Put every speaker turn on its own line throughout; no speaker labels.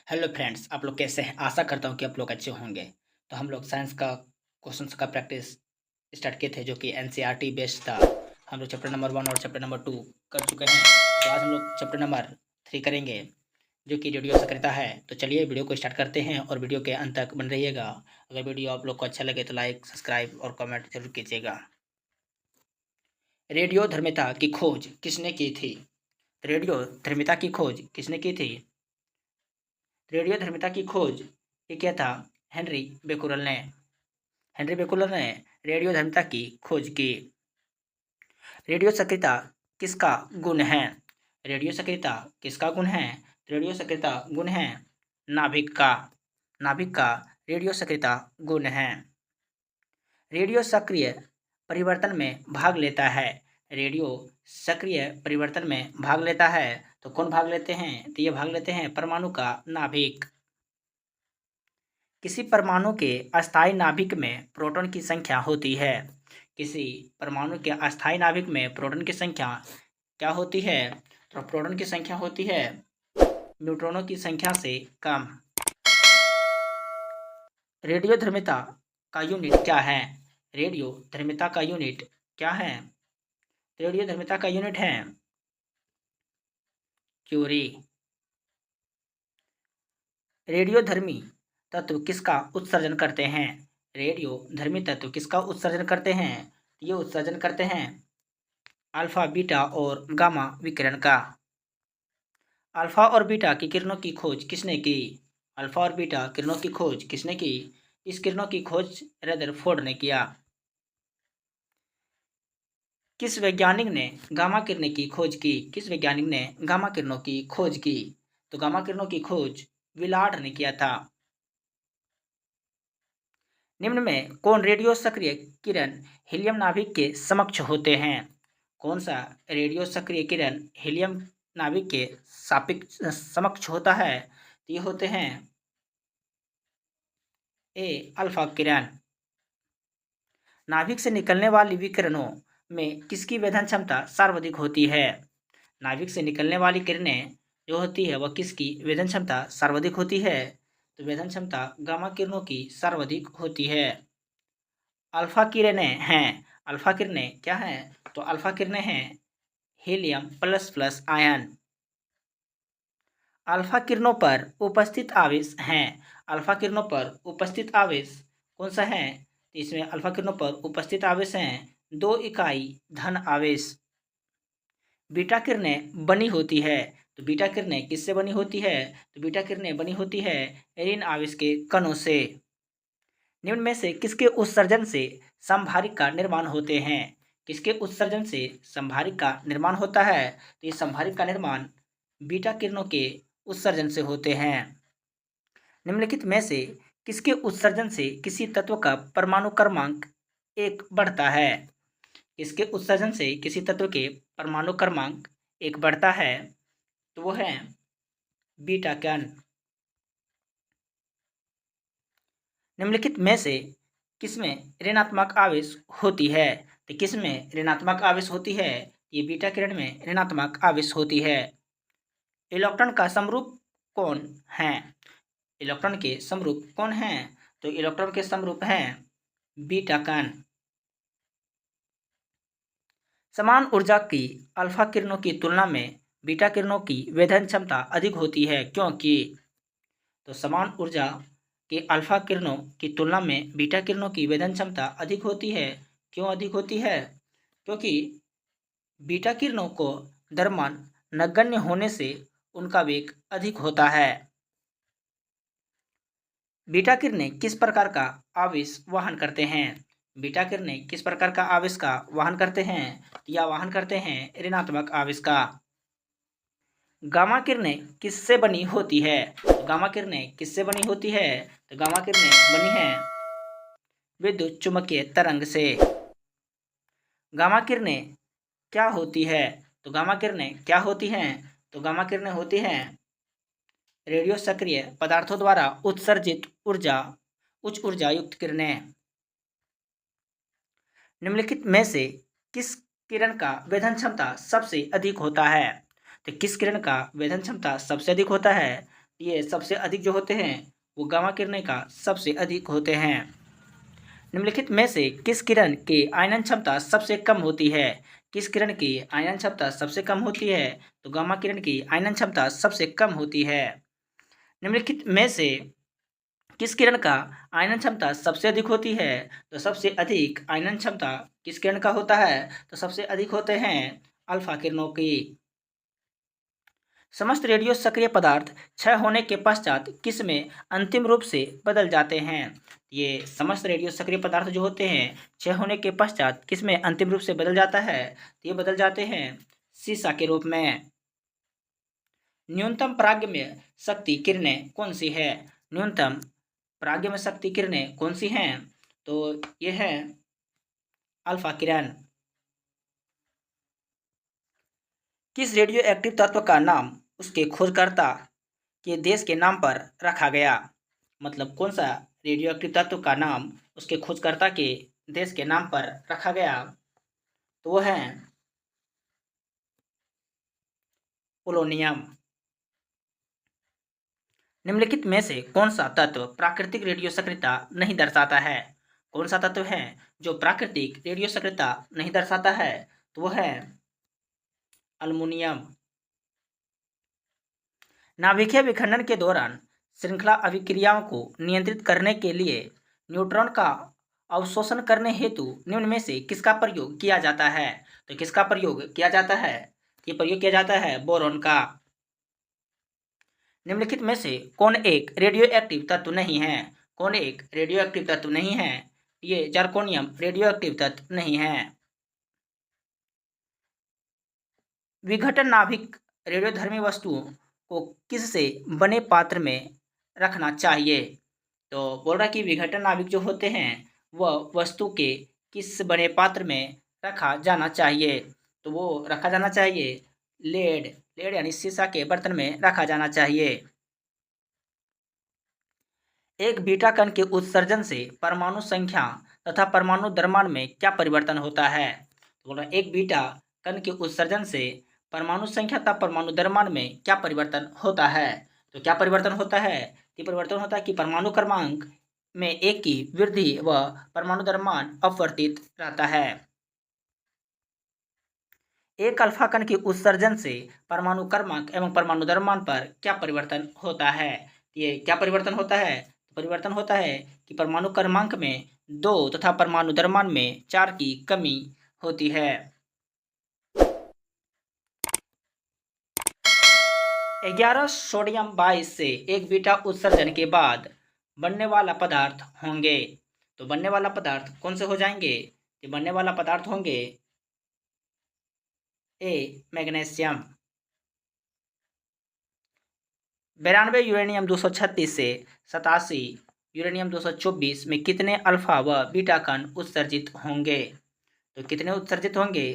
Hello friends, आप लोग कैसे हैं? आशा करता हूँ कि आप लोग अच्छे होंगे। तो हम लोग साइंस का क्वेश्चंस का प्रैक्टिस स्टार्ट किए थे, जो कि एनसीईआरटी बेस्ड था। हम लोग चैप्टर नंबर 1 और चैप्टर नंबर 2 कर चुके हैं। तो आज हम लोग चैप्टर नंबर 3 करेंगे, जो कि रेडियो सक्रियता है। तो चलिए वीडियो को स्टार्ट करते हैं और वीडियो के अंत तक बन रहिएगा। अगर वीडियो आप लोग को अच्छा लगे तो लाइक, सब्सक्राइब और कमेंट जरूर कीजिएगा। रेडियोधर्मिता की खोज किसने की थी? रेडियोधर्मिता की खोज किसने की थी? रेडियोधर्मिता की खोज ये क्या था? हेनरी बेकुरल ने। हेनरी बेकुलर ने रेडियोधर्मिता की खोज की। रेडियो सक्रियता किसका गुण है? रेडियो सक्रियता किसका गुण है? रेडियो सक्रियता गुण है नाभिक का। नाभिक का रेडियो सक्रियता गुण है। रेडियो सक्रिय परिवर्तन में भाग लेता है। रेडियो सक्रिय परिवर्तन में भाग लेता है। तो कौन भाग लेते हैं? तो ये भाग लेते हैं परमाणु का नाभिक। किसी परमाणु के अस्थायी नाभिक में प्रोटॉन की संख्या होती है। किसी परमाणु के अस्थायी नाभिक में प्रोटॉन की संख्या क्या होती है? तो प्रोटॉन की संख्या होती है न्यूट्रॉनों की संख्या से कम। रेडियोधर्मिता का यूनिट क्या है? रेडियोधर्मिता का यूनिट क्या है? रेडियोधर्मिता का यूनिट है क्यूरी। रेडियोधर्मी तत्व किसका उत्सर्जन करते हैं? रेडियोधर्मी तत्व किसका उत्सर्जन करते हैं? ये उत्सर्जन करते हैं अल्फा, बीटा और गामा विकिरण का। अल्फा और बीटा की किरणों की खोज किसने की? अल्फा और बीटा किरणों की खोज किसने की? इस किरणों की खोज रदरफोर्ड ने किया। किस वैज्ञानिक ने गामा किरणें की खोज की? किस वैज्ञानिक ने गामा किरणों की खोज की? तो गामा किरणों की खोज विलार्ड ने किया था। निम्न में कौन रेडियो सक्रिय किरण हीलियम नाभिक के समक्ष होते हैं? कौन सा रेडियो सक्रिय किरण हीलियम नाभिक के सापेक्ष समक्ष होता है? तो ये होते हैं ए अल्फा किरण। नाभिक से निकलने वाली विकिरणों में किसकी वेधन क्षमता सर्वाधिक होती है? नाभिक से निकलने वाली किरणें जो होती है वह किसकी वेधन क्षमता सर्वाधिक होती है? तो वेधन क्षमता गामा किरणों की सर्वाधिक होती है। अल्फा किरणें हैं। अल्फा किरणें क्या हैं? तो अल्फा किरणें हैं helium plus plus ion. Alpha किरणों पर उपस्थित आवेश हैं। अल्फा किरणों पर उपस्थित आवेश कौन सा है? तो इसमें अल्फा किरणों पर उपस्थित आवेश हैं 2 इकाई धन आवेश। बीटा किरणें बनी होती है। तो बीटा किरणें किससे बनी होती है? तो बीटा किरणें बनी होती है ऋण आवेश के कणों से। निम्न में से किसके उत्सर्जन से संभारिक का निर्माण होते हैं? किसके उत्सर्जन से संभारिक का निर्माण होता है? तो ये संभारिक का निर्माण बीटा किरणों के उत्सर्जन से होते हैं। निम्नलिखित में से किसके उत्सर्जन से किसी तत्व का परमाणु क्रमांक 1 बढ़ता है? किसके उत्सर्जन से किसी तत्व के परमाणु क्रमांक 1 बढ़ता है? तो वो है बीटा कण। निम्नलिखित में से किसमें ऋणात्मक आवेश होती है? तो किसमें ऋणात्मक आवेश होती है? ये बीटा किरण में ऋणात्मक आवेश होती है। इलेक्ट्रॉन का समरूप कौन है? इलेक्ट्रॉन के समरूप कौन है? तो इलेक्ट्रॉन के समरूप हैं बीटा कण। समान ऊर्जा की अल्फा किरणों की तुलना में बीटा किरणों की वेधन क्षमता अधिक होती है, क्योंकि तो समान ऊर्जा के अल्फा किरणों की तुलना में बीटा किरणों की वेधन क्षमता अधिक होती है। क्यों अधिक होती है? क्योंकि बीटा किरणों को द्रव्यमान नगण्य होने से उनका वेग अधिक होता है। बीटा किरणें किस प्रकार का आवेश वहन करते हैं? बीटा किरणें किस प्रकार का आवेश का वहन करते हैं? या वहन करते हैं ऋणात्मक आवेश का। गामा किरणें किससे बनी होती है? गामा किरणें किससे बनी होती है? तो गामा किरणें बनी है विद्युत चुम्बकीय तरंग से। गामा किरणें क्या होती है? तो गामा किरणें क्या होती हैं? तो गामा किरणें होती हैं रेडियो सक्रिय पदार्थों द्वारा उत्सर्जित उच्च ऊर्जा युक्त किरणें। निम्नलिखित में से किस किरण का वेधन क्षमता सबसे अधिक होता है? तो किस किरण का वेधन क्षमता सबसे अधिक होता है? ये सबसे अधिक जो होते हैं वो गामा किरणें का सबसे अधिक होते हैं। निम्नलिखित में से किस किरण की आयनन क्षमता सबसे कम होती है? किस किरण की आयनन क्षमता सबसे कम होती है? तो गामा किरण की आयनन क्षमता सबसे कम होती है। निम्नलिखित में से किस किरण का आयनन क्षमता सबसे अधिक होती है? तो सबसे अधिक आयनन क्षमता किस किरण का होता है? तो सबसे अधिक होते हैं अल्फा किरणों की। समस्त रेडियो सक्रिय पदार्थ क्षय होने के पश्चात किस में अंतिम रूप से बदल जाते हैं? ये समस्त रेडियो सक्रिय पदार्थ जो होते हैं क्षय होने के पश्चात किस में अंतिम रूप से बदल जाता है? तो ये बदल जाते हैं सीसा के रूप में। न्यूनतम प्राग्ञ शक्ति किरणें कौन सी है? न्यूनतम प्राग्ञ शक्ति किरणें कौन सी हैं? तो ये है अल्फा किरण। किस रेडियो एक्टिव तत्व का नाम उसके खोजकर्ता के देश के नाम पर रखा गया? मतलब कौन सा रेडियो एक्टिव तत्व का नाम उसके खोजकर्ता के देश के नाम पर रखा गया? तो वो है पोलोनियम। निम्नलिखित में से कौन सा तत्व प्राकृतिक रेडियो सक्रियता नहीं दर्शाता है? कौन सा तत्व है जो प्राकृतिक रेडियो सक्रियता नहीं दर्शाता है? तो वो है अल्मुनियम। नाभिकीय विखंडन के दौरान श्रृंखला अभिक्रियाओं को नियंत्रित करने के लिए न्यूट्रॉन का अवशोषण करने हेतु निम्न में से किसका प्रयोग किया जाता है? तो किसका प्रयोग किया जाता है? ये प्रयोग किया जाता है बोरॉन का। निम्नलिखित में से कौन एक रेडियो एक्टिव तत्व नहीं है? कौन एक रेडियो एक्टिव तत्व नहीं है? ये जर्कोनियम रेडियो एक्टिव तत्व नहीं है। विघटन नाभिक रेडियोधर्मी वस्तुओं को किससे बने पात्र में रखना चाहिए? तो बोल रहा कि विघटन नाभिक जो होते हैं वह वस्तु के किस बने पात्र में रखा जाना चाहिए? तो वो रखा जाना चाहिए लेड यानी सीसा के बर्तन में रखा जाना चाहिए। एक बीटा कण के उत्सर्जन से परमाणु संख्या तथा परमाणु द्रव्यमान में क्या परिवर्तन होता है? तो बोल रहा एक बीटा कण के उत्सर्जन से परमाणु संख्या तथा परमाणु द्रव्यमान में क्या परिवर्तन होता है? तो क्या परिवर्तन होता है? ये परिवर्तन होता है कि परमाणु क्रमांक में एक की वृद्धि व परमाणु द्रव्यमान अपवर्तित रहता है। एक अल्फा कण के उत्सर्जन से परमाणु क्रमांक एवं परमाणु द्रव्यमान पर क्या परिवर्तन होता है? ये क्या परिवर्तन होता है? परिवर्तन होता है कि परमाणु क्रमांक में 2 तथा परमाणु द्रव्यमान में 4 की कमी होती है। 11 सोडियम 22 से एक बीटा उत्सर्जन के बाद बनने वाला पदार्थ होंगे। तो बनने वाला पदार्थ कौन से हो जाएंगे? ये बनने वाला पदार्थ होंगे ए मैग्नीशियम। 92 यूरेनियम 236 से 87 यूरेनियम 224 में कितने अल्फा व बीटा कण उत्सर्जित होंगे? तो कितने उत्सर्जित होंगे?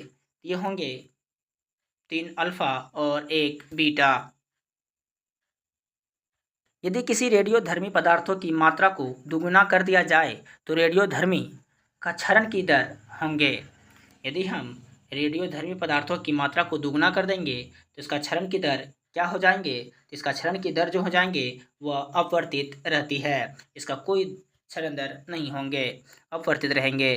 ये होंगे 3 अल्फा और 1 बीटा। यदि किसी रेडियोधर्मी पदार्थों की मात्रा को दुगुना कर दिया जाए तो रेडियोधर्मी का क्षरण की दर होंगे। यदि हम रेडियोधर्मी पदार्थों की मात्रा को दुगुना कर देंगे तो इसका क्षरण की दर क्या हो जाएंगे? तो इसका क्षरण की दर जो हो जाएंगे वह अपवर्तित रहती है। इसका कोई क्षरण दर नहीं होंगे, अपवर्तित रहेंगे।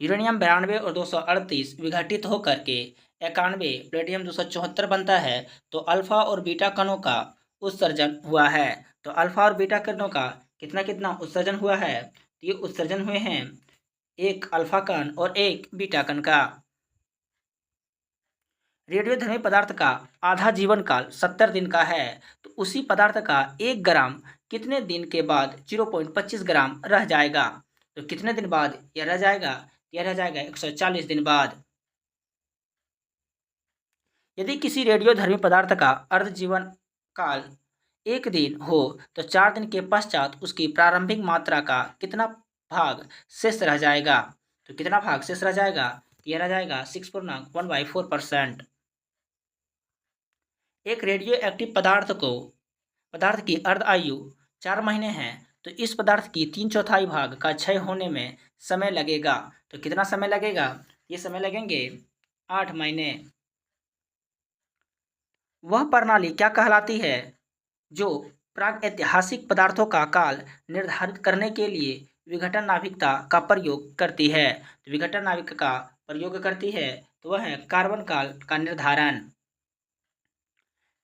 यूरेनियम 92 और 238 विघटित होकर के 91 प्लेटियम 274 बनता है। तो अल्फा और बीटा कणों का उत्सर्जन हुआ है। तो अल्फा और बीटा कणों का कितना कितना उत्सर्जन हुआ है? तो ये उत्सर्जन हुए हैं एक अल्फा कण और एक बीटा कण का। रेडियोधर्मी पदार्थ का आधा जीवन काल 70 दिन का है। तो उसी पदार्थ का 1 ग्राम कितने दिन के बाद 0.25 ग्राम रह जाएगा? तो कितने दिन बाद यह रह जाएगा? यह रह जाएगा 140 दिन बाद। यदि किसी रेडियोधर्मी पदार्थ का अर्ध जीवन काल 1 दिन हो तो 4 दिन के पश्चात उसकी प्रारंभिक मात्रा का कितना भाग शेष रह जाएगा? तो कितना भाग शेष रह जाएगा? यह रह जाएगा 6.1/4%। एक रेडियो एक्टिव पदार्थ की अर्ध आयु 4 महीने है तो इस पदार्थ की 3/4 भाग का क्षय होने में समय लगेगा। तो कितना समय लगेगा? ये समय लगेंगे 8 महीने। वह प्रणाली क्या कहलाती है जो प्रागैतिहासिक पदार्थों का काल निर्धारित करने के लिए विघटन नाभिकता का प्रयोग करती है? तो विघटन नाभिक का प्रयोग करती है तो वह है कार्बन काल का निर्धारण।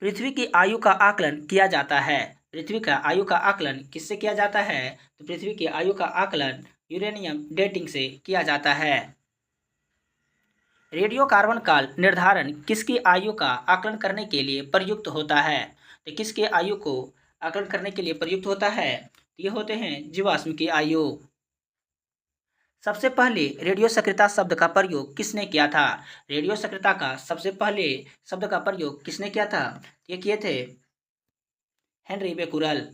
पृथ्वी की आयु का आकलन किया जाता है। पृथ्वी का आयु का आकलन किससे किया जाता है? तो पृथ्वी की आयु का आकलन यूरेनियम डेटिंग से किया जाता है। रेडियो कार्बन काल निर्धारण किसकी आयु का आकलन करने के लिए प्रयुक्त होता है? तो किसकी आयु को आकलन करने के लिए प्रयुक्त होता है? ये होते हैं जीवाश्म की आयु। सबसे पहले रेडियो सक्रियता शब्द का प्रयोग किसने किया था? रेडियो सक्रियता का सबसे पहले शब्द का प्रयोग किसने किया था? ये किए थे हेनरी बेकुरल।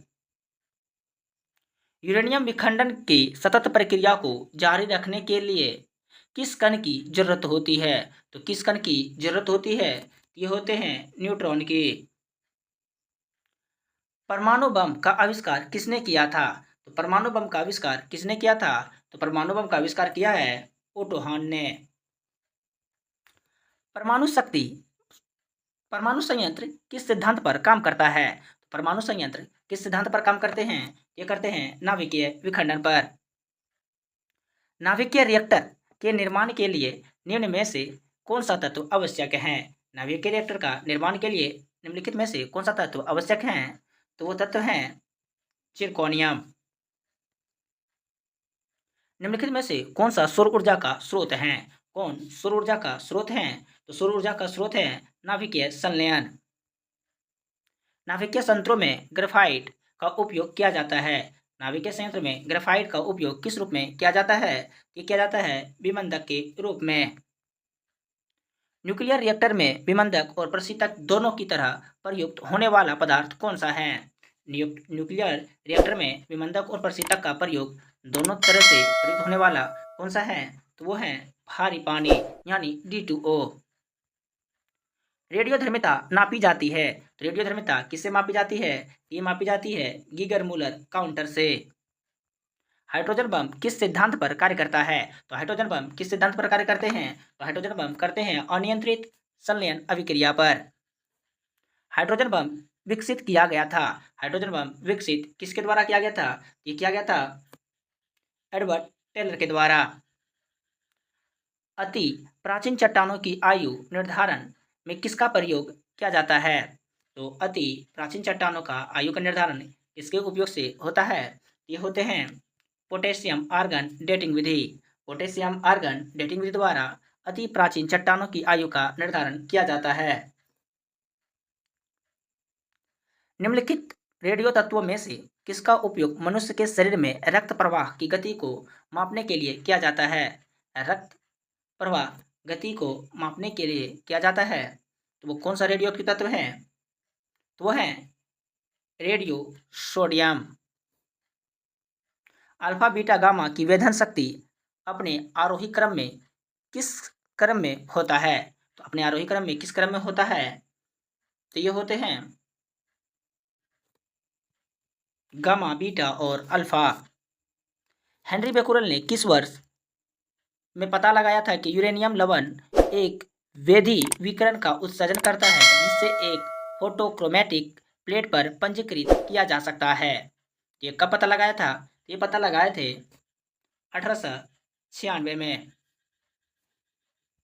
यूरेनियम विखंडन की सतत प्रक्रिया को जारी रखने के लिए किस कण की जरूरत होती है? तो किस कण की जरूरत होती है? ये होते हैं न्यूट्रॉन की। परमाणु बम का आविष्कार किसने किया था? तो परमाणु बम का आविष्कार किसने किया था? तो परमाणु बम का आविष्कार किया है ओटो हान ने। परमाणु शक्ति परमाणु संयंत्र किस सिद्धांत पर काम करता है? परमाणु संयंत्र किस सिद्धांत पर काम करते हैं? ये करते हैं नाभिकीय विखंडन पर। नाभिकीय रिएक्टर के निर्माण के लिए निम्न में से कौन सा तत्व आवश्यक है? नाभिकीय रिएक्टर का निर्माण के लिए निम्नलिखित में से कौन सा तत्व आवश्यक है? तो वो तत्व है जिरकोनियम। निम्नलिखित में से कौन सा सौर ऊर्जा का स्रोत है? कौन सौर ऊर्जा का स्रोत है? तो सौर ऊर्जा का स्रोत है नाभिकीय संलयन। नाभिकीय संयंत्रों में ग्रेफाइट का उपयोग किया जाता है। नाभिकीय संयंत्र में ग्रेफाइट का उपयोग किस रूप में किया जाता है? ये किया जाता है विमंदक के रूप में। न्यूक्लियर रिएक्टर में विमंदक और प्रशीतक दोनों की तरह प्रयुक्त होने वाला पदार्थ कौन सा है? न्यूक्लियर रिएक्टर में विमंदक और प्रशीतक का प्रयोग दोनों तरह से प्रयुक्त होने वाला कौन सा है? तो वो है भारी पानी यानी D2O। रेडियोधर्मिता नापी जाती है। तो रेडियोधर्मिता किससे मापी जाती है? ये मापी जाती है गीगर मूलर काउंटर से। हाइड्रोजन बम किस सिद्धांत पर कार्य करता है? तो हाइड्रोजन बम किस सिद्धांत पर कार्य करते हैं? तो हाइड्रोजन बम करते हैं अनियंत्रित संलयन अभिक्रिया पर। हाइड्रोजन बम विकसित किया गया था। हाइड्रोजन बम विकसित किसके द्वारा किया गया था? ये किया गया था एडवर्ड टेलर के द्वारा। अति प्राचीन चट्टानों की आयु निर्धारण में किसका प्रयोग किया जाता है? तो अति प्राचीन चट्टानों का आयु का निर्धारण किसके उपयोग से होता है? ये होते हैं पोटेशियम आर्गन डेटिंग विधि। पोटेशियम आर्गन डेटिंग विधि द्वारा अति प्राचीन चट्टानों की आयु का निर्धारण किया जाता है। निम्नलिखित रेडियो तत्वों में से किसका उपयोग मनुष्य के शरीर में रक्त प्रवाह की गति को मापने के लिए किया जाता है? रक्त प्रवाह गति को मापने के लिए किया जाता है तो वो कौन सा रेडियो तत्व है? तो वो है radio sodium. Alpha beta gamma की वेधन शक्ति अपने आरोही क्रम में किस क्रम में होता है? तो अपने आरोही क्रम में किस क्रम में होता है? तो ये होते हैं गामा बीटा और अल्फा। हेनरी बेकुरल ने किस वर्ष में पता लगाया था कि यूरेनियम लवण एक वेधी विकिरण का उत्सर्जन करता है जिससे एक फोटोक्रोमैटिक प्लेट पर पंजीकृत किया जा सकता है? ये कब पता लगाया था? ये पता लगाए थे 1896 में।